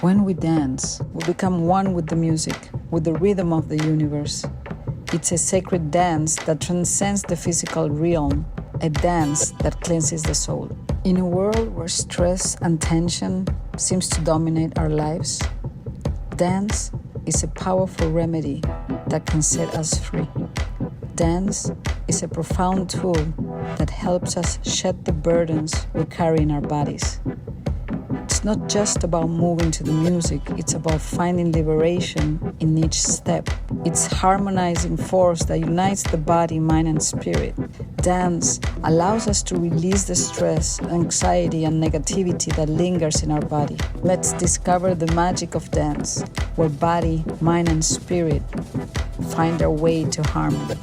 When we dance, we become one with the music, with the rhythm of the universe. It's a sacred dance that transcends the physical realm, a dance that cleanses the soul. In a world where stress and tension seems to dominate our lives, dance is a powerful remedy that can set us free. Dance is a profound tool that helps us shed the burdens we carry in our bodies. It's not just about moving to the music, it's about finding liberation in each step. It's harmonizing force that unites the body, mind, and spirit. Dance allows us to release the stress, anxiety, and negativity that lingers in our body. Let's discover the magic of dance, where body, mind, and spirit find their way to harmony.